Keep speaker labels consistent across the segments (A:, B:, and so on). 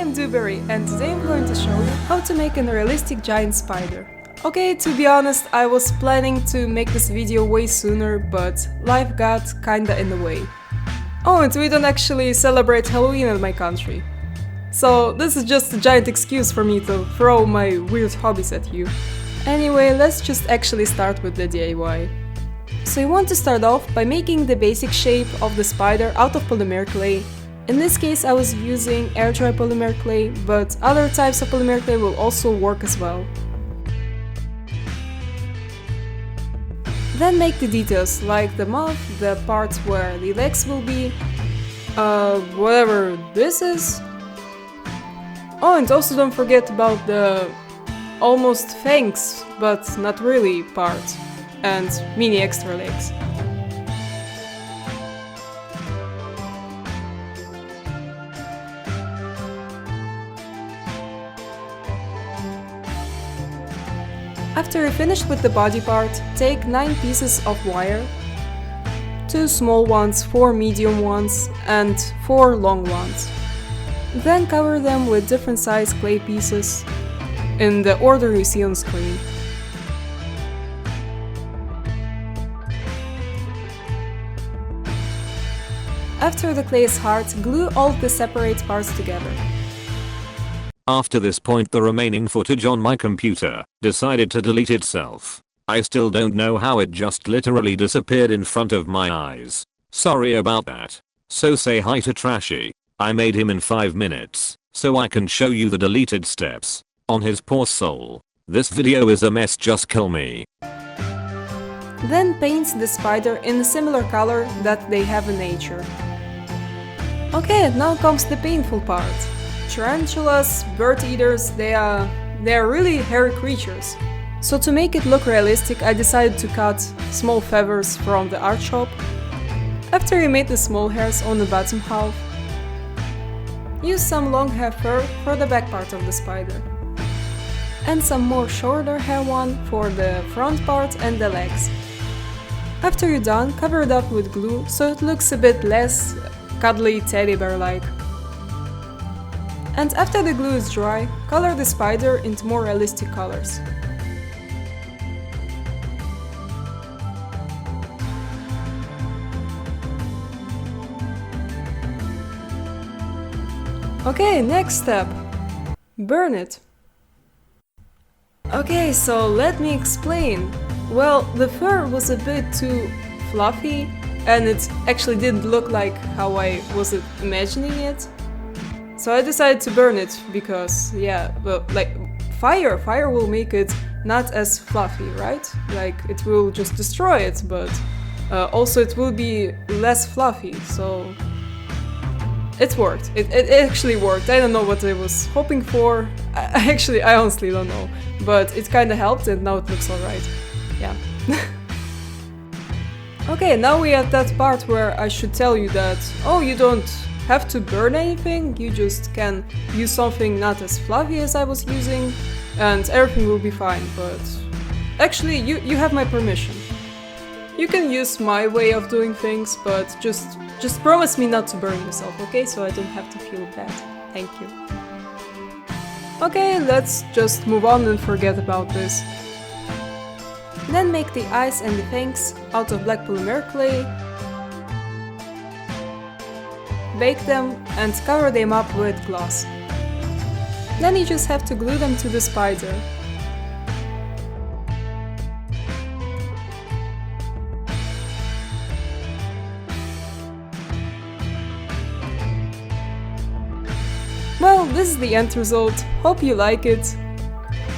A: am Dewberry and today I'm going to show you how to make a realistic giant spider. Okay, to be honest, I was planning to make this video way sooner, but life got kinda in the way. Oh, and we don't actually celebrate Halloween in my country. So this is just a giant excuse for me to throw my weird hobbies at you. Anyway, let's just actually start with the DIY. So you want to start off by making the basic shape of the spider out of polymer clay. In this case I was using air dry polymer clay, but other types of polymer clay will also work as well. Then make the details, like the mouth, the part where the legs will be, whatever this is. Oh, and also don't forget about the almost fangs, but not really part, and mini extra legs. After you're finished with the body part, take 9 pieces of wire, 2 small ones, 4 medium ones, and 4 long ones. Then cover them with different size clay pieces in the order you see on screen. After the clay is hard, glue all the separate parts together.
B: After this point, the remaining footage on my computer decided to delete itself. I still don't know how it just literally disappeared in front of my eyes. Sorry about that. So say hi to Trashy. I made him in 5 minutes, so I can show you the deleted steps. On his poor soul. This video is a mess, just kill me.
A: Then paint the spider in a similar color that they have in nature. Okay, now comes the painful part. Tarantulas, bird eaters, they are really hairy creatures. So to make it look realistic, I decided to cut small feathers from the art shop. After you made the small hairs on the bottom half, use some long hair fur for the back part of the spider. And some more shorter hair one for the front part and the legs. After you're done, cover it up with glue so it looks a bit less cuddly teddy bear-like. And after the glue is dry, color the spider into more realistic colors. Okay, next step. Burn it. Okay, so let me explain. Well, the fur was a bit too fluffy and it actually didn't look like how I was imagining it. So I decided to burn it because, yeah, well, like fire will make it not as fluffy, right? Like it will just destroy it, but also it will be less fluffy, so it worked. It actually worked. I don't know what I was hoping for. I honestly don't know, but it kinda helped and now it looks alright. Yeah. Okay, now we are at that part where I should tell you that, oh, you don't have to burn anything, you just can use something not as fluffy as I was using and everything will be fine, but actually you have my permission. You can use my way of doing things, but just promise me not to burn yourself, okay? So I don't have to feel bad. Thank you. Okay, let's just move on and forget about this. Then make the eyes and the fangs out of black polymer clay. Bake them and cover them up with gloss. Then you just have to glue them to the spider. Well, this is the end result. Hope you like it.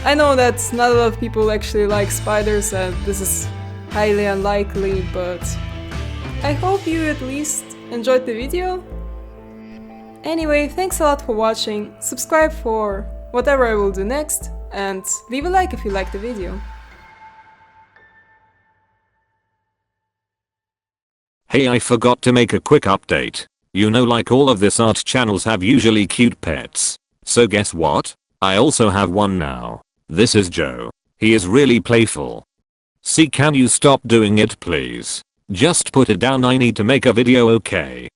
A: I know that not a lot of people actually like spiders and this is highly unlikely, but I hope you at least enjoyed the video. Anyway, thanks a lot for watching, subscribe for whatever I will do next, and leave a like if you liked the video.
B: Hey, I forgot to make a quick update. You know, like all of this art channels have usually cute pets. So guess what? I also have one now. This is Joe. He is really playful. See, can you stop doing it please? Just put it down, I need to make a video, okay?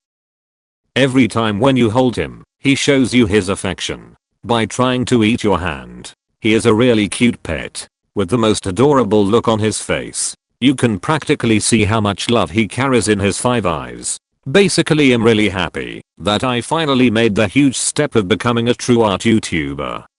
B: Every time when you hold him, He shows you his affection by trying to eat your hand. He is a really cute pet with the most adorable look on his face. You can practically see how much love he carries in his 5 eyes. Basically, I'm really happy that I finally made the huge step of becoming a true art YouTuber.